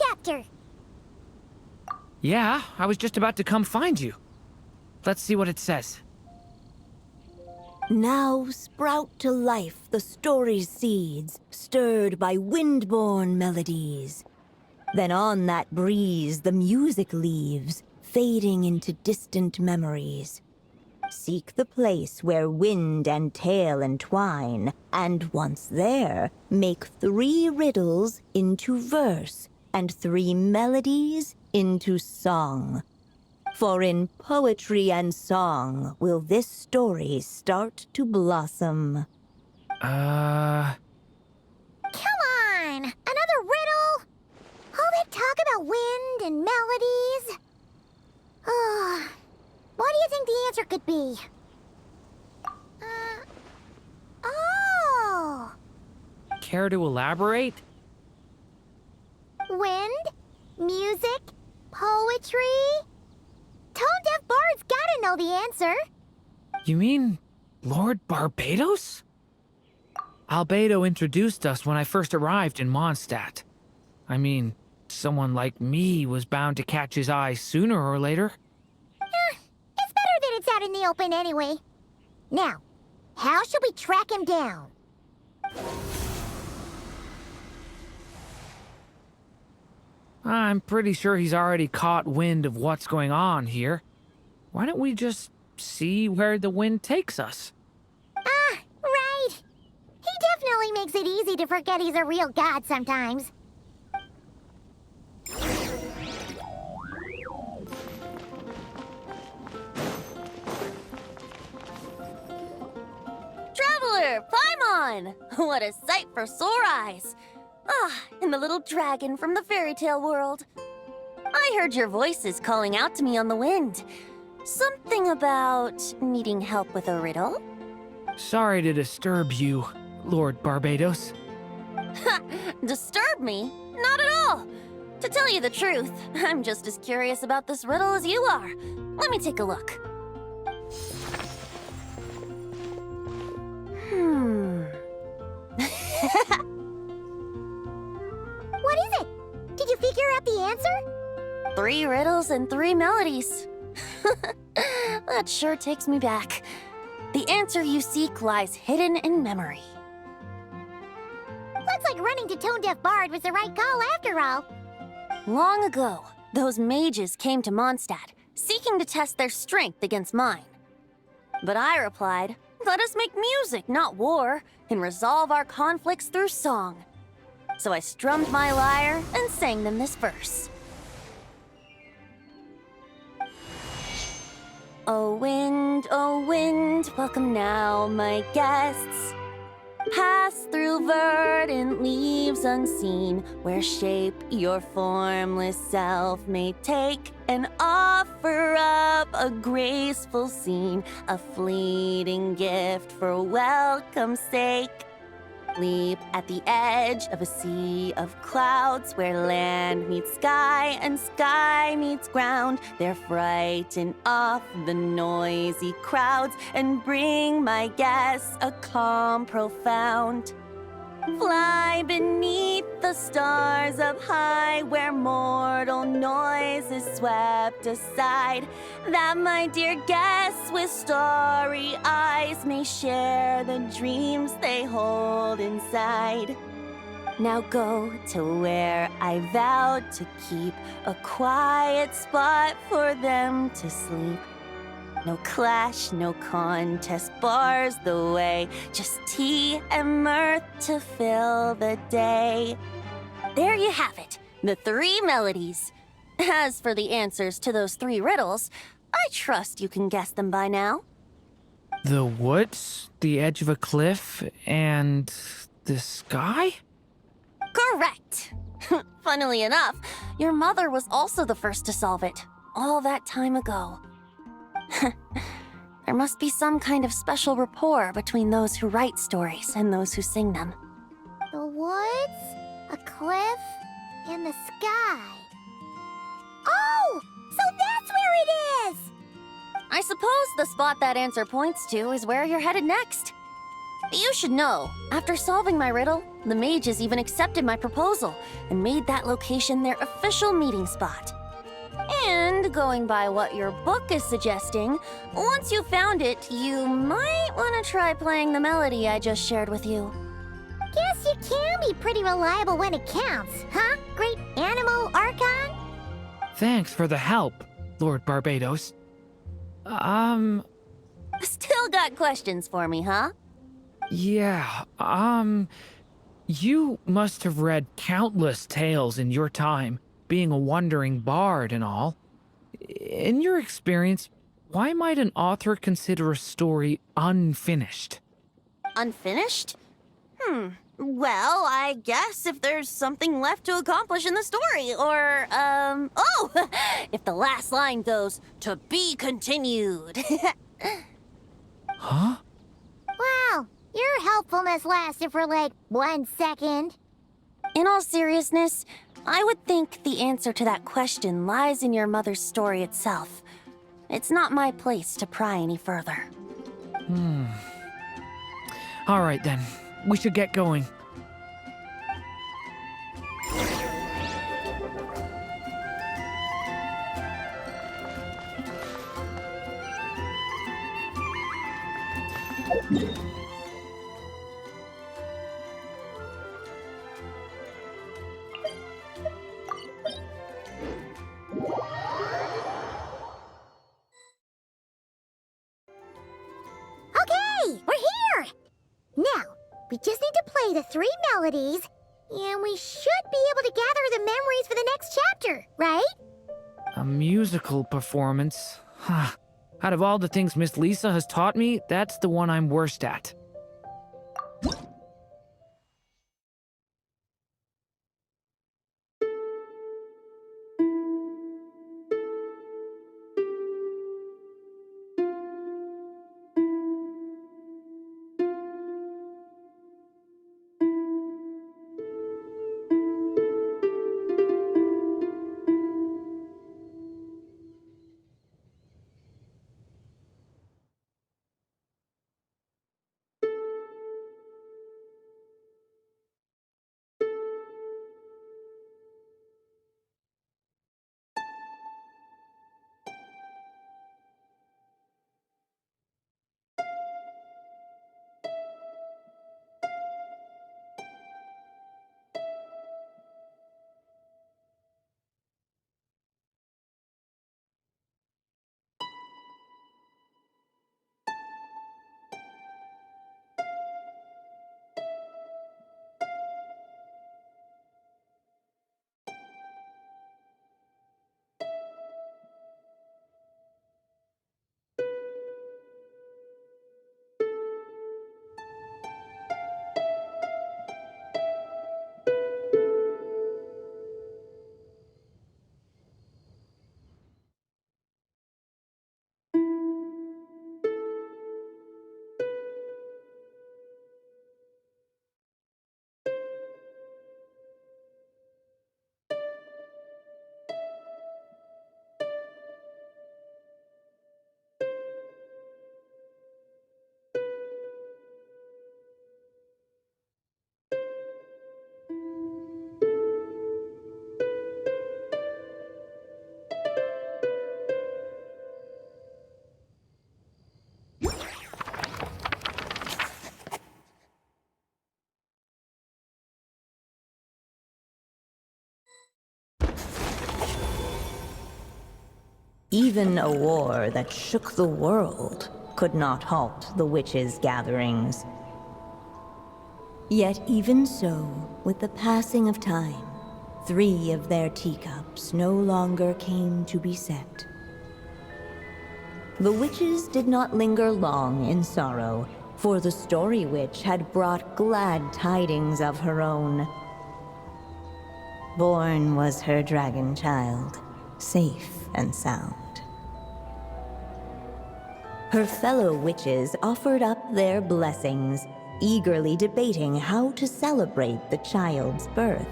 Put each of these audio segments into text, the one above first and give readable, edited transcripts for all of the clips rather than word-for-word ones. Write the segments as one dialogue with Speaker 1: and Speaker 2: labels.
Speaker 1: chapter.
Speaker 2: Yeah, I was just about to come find you. Let's see what it says.
Speaker 3: Now sprout to life the story's seeds, stirred by wind-born melodies. Then on that breeze the music leaves, fading into distant memories. Seek the place where wind and tale entwine, and once there, make 3 riddles into verse, and 3 melodies into song. For in poetry and song will this story start to blossom.
Speaker 1: Come on! Another riddle? All that talk about wind and melodies? What do you think the answer could be? Oh!
Speaker 2: Care to elaborate?
Speaker 1: Wind? Music? Poetry? Tone-deaf bards gotta know the answer.
Speaker 2: You mean Lord Barbedos? Albedo introduced us when I first arrived in Mondstadt. I mean, someone like me was bound to catch his eye sooner or later.
Speaker 1: It's better that it's out in the open anyway. Now, how should we track him down?
Speaker 2: I'm pretty sure he's already caught wind of what's going on here. Why don't we just see where the wind takes us?
Speaker 1: Right. He definitely makes it easy to forget he's a real god sometimes.
Speaker 4: Traveler, Paimon! What a sight for sore eyes! And the little dragon from the fairy tale world. I heard your voices calling out to me on the wind. Something about needing help with a riddle?
Speaker 2: Sorry to disturb you, Lord Barbedos.
Speaker 4: Disturb me? Not at all! To tell you the truth, I'm just as curious about this riddle as you are. Let me take a look.
Speaker 1: What is it? Did you figure out the answer?
Speaker 4: 3 riddles and 3 melodies. That sure takes me back. The answer you seek lies hidden in memory.
Speaker 1: Looks like running to Tone-Deaf Bard was the right call after all.
Speaker 4: Long ago, those mages came to Mondstadt, seeking to test their strength against mine. But I replied, let us make music, not war, and resolve our conflicts through song. So I strummed my lyre and sang them this verse. O wind, welcome now, my guests. Pass through verdant leaves unseen, where shape your formless self may take, and offer up a graceful scene, a fleeting gift for welcome's sake. Leap at the edge of a sea of clouds, where land meets sky and sky meets ground. There frighten off the noisy crowds and bring my guests a calm profound. Fly beneath the stars up high, where mortal noise is swept aside, that my dear guests with starry eyes may share the dreams they hold inside. Now go to where I vowed to keep a quiet spot for them to sleep. No clash, no contest bars the way, just tea and mirth to fill the day. There you have it, the 3 melodies. As for the answers to those 3 riddles, I trust you can guess them by now.
Speaker 2: The woods, the edge of a cliff, and the sky?
Speaker 4: Correct! Funnily enough, your mother was also the first to solve it, all that time ago. There must be some kind of special rapport between those who write stories and those who sing them.
Speaker 1: The woods, a cliff, and the sky. Oh! So that's where it is!
Speaker 4: I suppose the spot that answer points to is where you're headed next. You should know, after solving my riddle, The mages even accepted my proposal and made that location their official meeting spot. And going by what your book is suggesting, once you found it, you might want to try playing the melody I just shared with you.
Speaker 1: Guess you can be pretty reliable when it counts, huh, great animal Archon?
Speaker 2: Thanks for the help, Lord Barbedos.
Speaker 4: Still got questions for me, huh?
Speaker 2: Yeah, you must have read countless tales in your time, being a wandering bard and all. In your experience, why might an author consider a story unfinished?
Speaker 4: Unfinished? Well, I guess if there's something left to accomplish in the story, or, if the last line goes, "To be continued."
Speaker 2: Huh?
Speaker 1: Wow, your helpfulness lasted for like 1 second.
Speaker 4: In all seriousness, I would think the answer to that question lies in your mother's story itself. It's not my place to pry any further.
Speaker 2: All right then, we should get going.
Speaker 1: Okay, we're here! Now, we just need to play the 3 melodies, and we should be able to gather the memories for the next chapter, right?
Speaker 2: A musical performance? Huh. Out of all the things Miss Lisa has taught me, that's the one I'm worst at.
Speaker 3: Even a war that shook the world could not halt the witches' gatherings. Yet even so, with the passing of time, 3 of their teacups no longer came to be set. The witches did not linger long in sorrow, for the story witch had brought glad tidings of her own. Born was her dragon child, safe and sound. Her fellow witches offered up their blessings, eagerly debating how to celebrate the child's birth.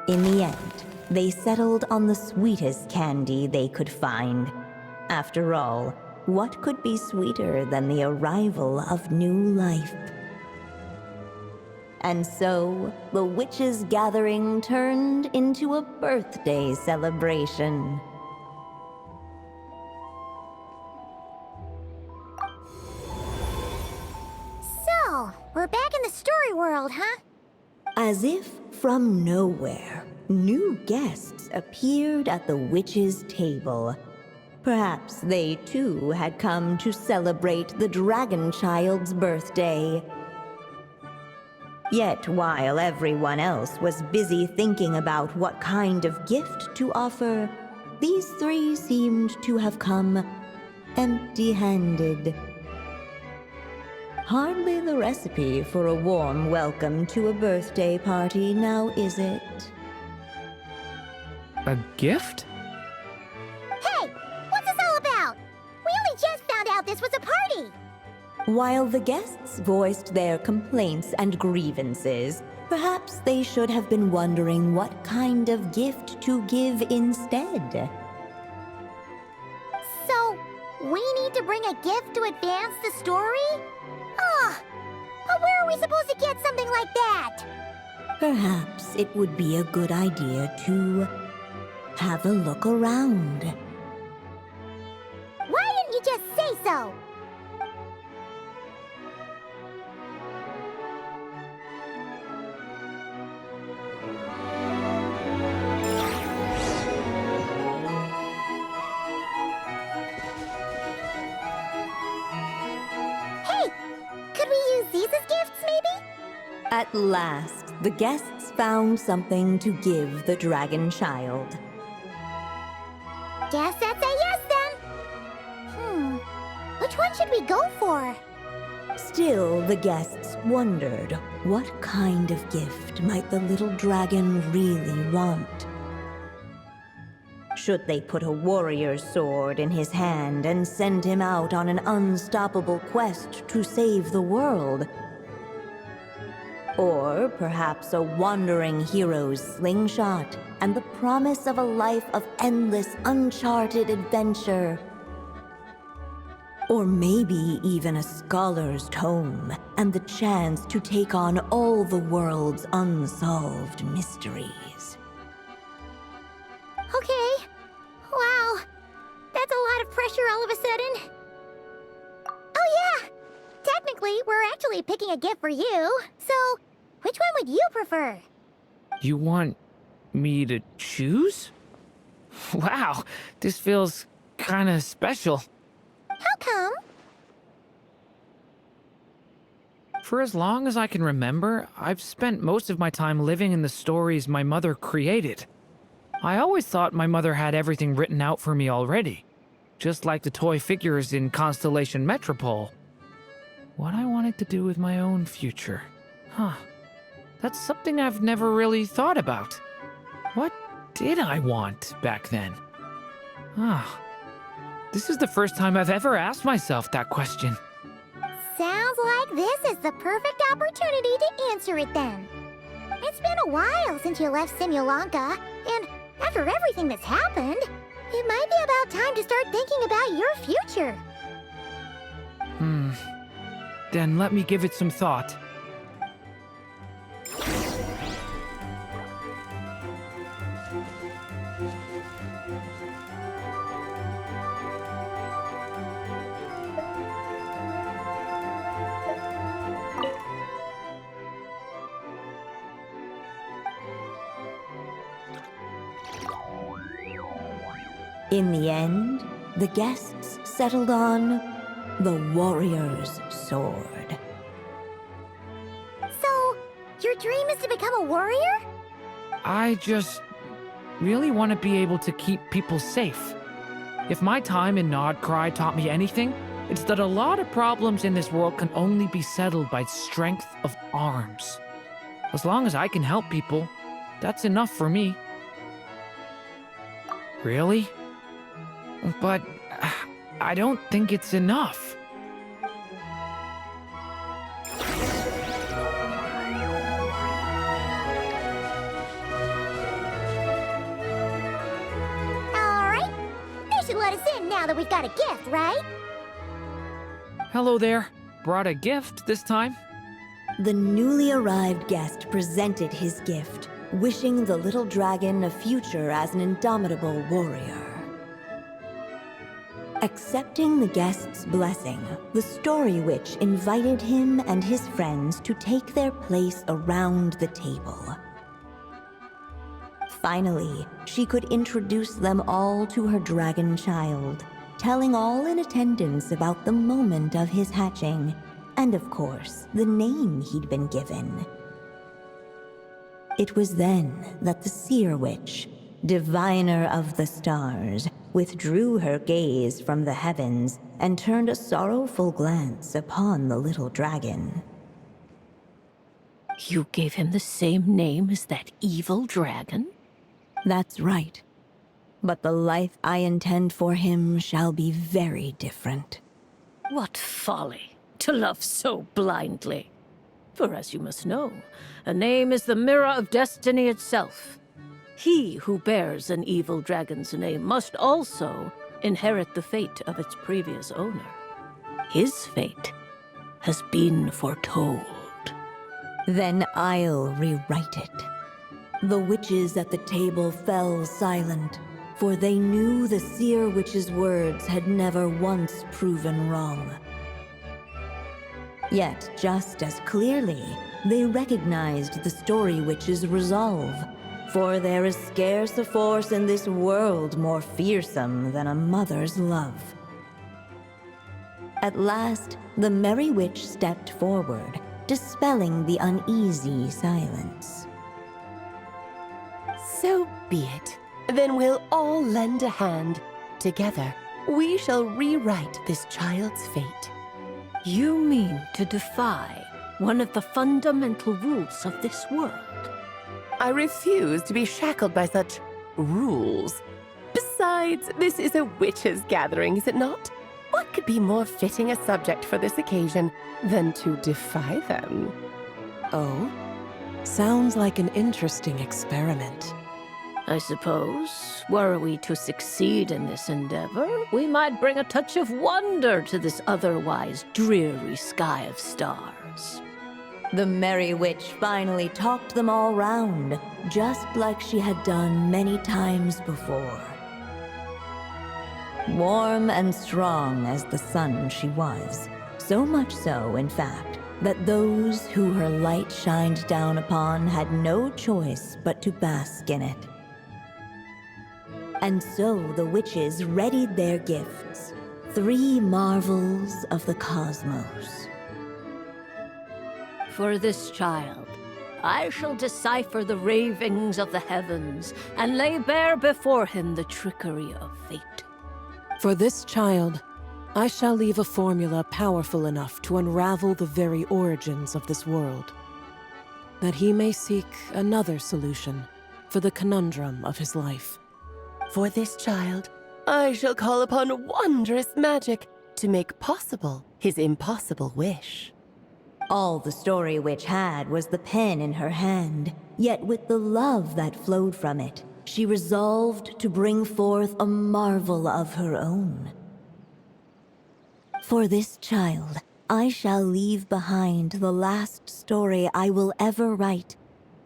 Speaker 3: In the end, they settled on the sweetest candy they could find, After all, what could be sweeter than the arrival of new life? And so, the witches' gathering turned into a birthday celebration.
Speaker 1: So, we're back in the story world, huh?
Speaker 3: As if from nowhere, new guests appeared at the witches' table. Perhaps they too had come to celebrate the dragon child's birthday. Yet while everyone else was busy thinking about what kind of gift to offer, these three seemed to have come empty-handed. Hardly the recipe for a warm welcome to a birthday party, now is it?
Speaker 2: A gift?
Speaker 1: Hey, what's this all about? We only just found out this was a party.
Speaker 3: While the guests voiced their complaints and grievances, perhaps they should have been wondering what kind of gift to give instead.
Speaker 1: So, we need to bring a gift to advance the story? Oh, but where are we supposed to get something like that?
Speaker 3: Perhaps it would be a good idea to have a look around.
Speaker 1: Why didn't you just say so? Hey, could we use these as gifts, maybe?
Speaker 3: At last, the guests found something to give the dragon child.
Speaker 1: Guess that's a yes then. Which one should we go for?
Speaker 3: Still, the guests wondered what kind of gift might the little dragon really want. Should they put a warrior's sword in his hand and send him out on an unstoppable quest to save the world? Or perhaps a wandering hero's slingshot and the promise of a life of endless, uncharted adventure? Or maybe even a scholar's tome and the chance to take on all the world's unsolved mysteries.
Speaker 1: Okay. Wow. That's a lot of pressure all of a sudden. Oh yeah! Technically, we're actually picking a gift for you. So, which one would you prefer?
Speaker 2: You want me to choose? Wow, this feels kinda special.
Speaker 1: How come?
Speaker 2: For as long as I can remember, I've spent most of my time living in the stories my mother created. I always thought my mother had everything written out for me already, just like the toy figures in Constellation Metropole. What I wanted to do with my own future. That's something I've never really thought about. What did I want back then? This is the first time I've ever asked myself that question.
Speaker 1: Sounds like this is the perfect opportunity to answer it then. It's been a while since you left Simulanka, and after everything that's happened, it might be about time to start thinking about your future.
Speaker 2: Then let me give it some thought.
Speaker 3: In the end, the guests settled on the warrior's sword.
Speaker 1: So, your dream is to become a warrior?
Speaker 2: I just really want to be able to keep people safe. If my time in Nodcry taught me anything, it's that a lot of problems in this world can only be settled by strength of arms. As long as I can help people, that's enough for me. Really? But I don't think it's enough.
Speaker 1: Alright. They should let us in now that that we've got a gift, right?
Speaker 2: Hello there. Brought a gift this time?
Speaker 3: The newly arrived guest presented his gift, wishing the little dragon a future as an indomitable warrior. Accepting the guest's blessing, the Story Witch invited him and his friends to take their place around the table. Finally, she could introduce them all to her dragon child, telling all in attendance about the moment of his hatching, and of course, the name he'd been given. It was then that the Seer Witch, diviner of the stars, withdrew her gaze from the heavens and turned a sorrowful glance upon the little dragon.
Speaker 5: You gave him the same name as that evil dragon?
Speaker 3: That's right. But the life I intend for him shall be very different.
Speaker 5: What folly to love so blindly. For as you must know, a name is the mirror of destiny itself. He who bears an evil dragon's name must also inherit the fate of its previous owner. His fate has been foretold.
Speaker 3: Then I'll rewrite it. The witches at the table fell silent, for they knew the Seer Witch's words had never once proven wrong. Yet, just as clearly, they recognized the Story Witch's resolve, for there is scarce a force in this world more fearsome than a mother's love. At last, the Merry Witch stepped forward, dispelling the uneasy silence.
Speaker 6: So be it. Then we'll all lend a hand. Together, we shall rewrite this child's fate.
Speaker 5: You mean to defy one of the fundamental rules of this world?
Speaker 6: I refuse to be shackled by such rules. Besides, this is a witches' gathering, is it not? What could be more fitting a subject for this occasion than to defy them?
Speaker 7: Oh? Sounds like an interesting experiment.
Speaker 5: I suppose, were we to succeed in this endeavor, we might bring a touch of wonder to this otherwise dreary sky of stars.
Speaker 3: The Merry Witch finally talked them all round, just like she had done many times before. Warm and strong as the sun she was, so much so, in fact, that those who her light shined down upon had no choice but to bask in it. And so the witches readied their gifts, 3 marvels of the cosmos.
Speaker 5: For this child, I shall decipher the ravings of the heavens and lay bare before him the trickery of fate.
Speaker 7: For this child, I shall leave a formula powerful enough to unravel the very origins of this world, that he may seek another solution for the conundrum of his life.
Speaker 6: For this child, I shall call upon wondrous magic to make possible his impossible wish.
Speaker 3: All the Story Witch had was the pen in her hand, yet with the love that flowed from it, she resolved to bring forth a marvel of her own. For this child, I shall leave behind the last story I will ever write,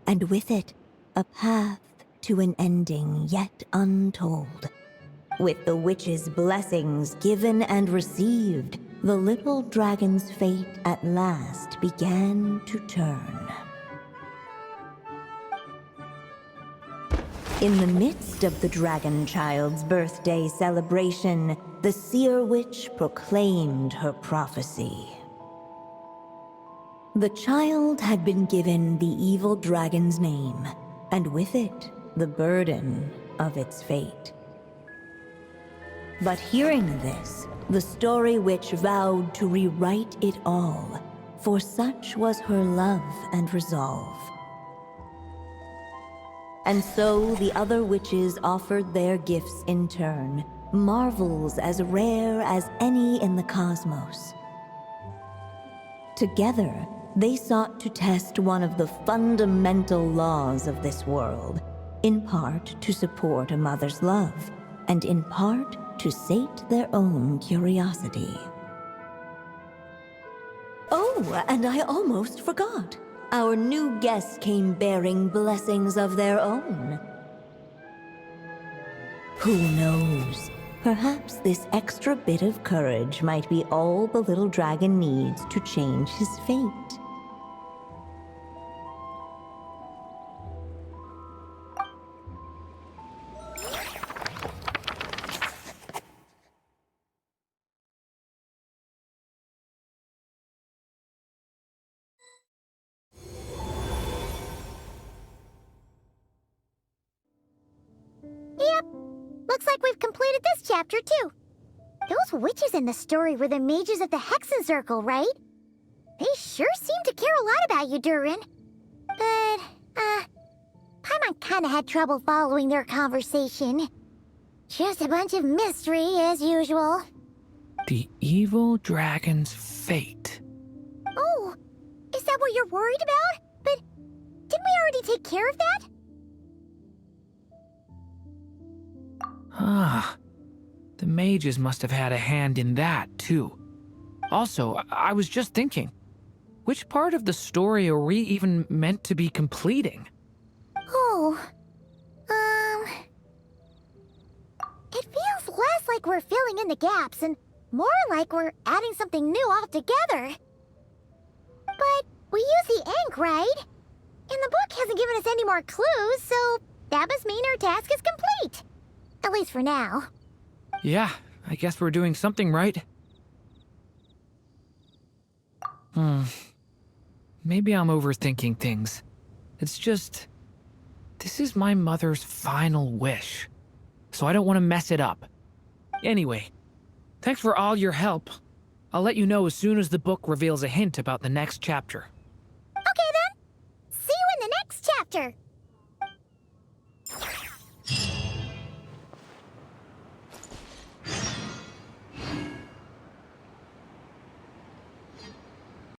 Speaker 3: and with it, a path to an ending yet untold. With the witch's blessings given and received, the little dragon's fate at last began to turn. In the midst of the dragon child's birthday celebration, the Seer Witch proclaimed her prophecy. The child had been given the evil dragon's name, and with it, the burden of its fate. But hearing this, the Story Witch vowed to rewrite it all, for such was her love and resolve. And so the other witches offered their gifts in turn, marvels as rare as any in the cosmos. Together, they sought to test one of the fundamental laws of this world, in part to support a mother's love, and in part to sate their own curiosity. Oh, and I almost forgot. Our new guests came bearing blessings of their own. Who knows? Perhaps this extra bit of courage might be all the little dragon needs to change his fate.
Speaker 1: Yep. Looks like we've completed this chapter, too. Those witches in the story were the mages of the Hexen Circle, right? They sure seem to care a lot about you, Durin. But, Paimon kinda had trouble following their conversation. Just a bunch of mystery, as usual.
Speaker 2: The evil dragon's fate.
Speaker 1: Oh, is that what you're worried about? But didn't we already take care of that?
Speaker 2: Ah, the mages must have had a hand in that, too. Also, I was just thinking, which part of the story are we even meant to be completing?
Speaker 1: Oh, it feels less like we're filling in the gaps and more like we're adding something new altogether. But we use the ink, right? And the book hasn't given us any more clues, so that must mean our task is complete. At least for now.
Speaker 2: Yeah, I guess we're doing something right. Maybe I'm overthinking things. It's just, this is my mother's final wish, so I don't want to mess it up. Anyway, thanks for all your help. I'll let you know as soon as the book reveals a hint about the next chapter.
Speaker 1: Okay then. See you in the next chapter.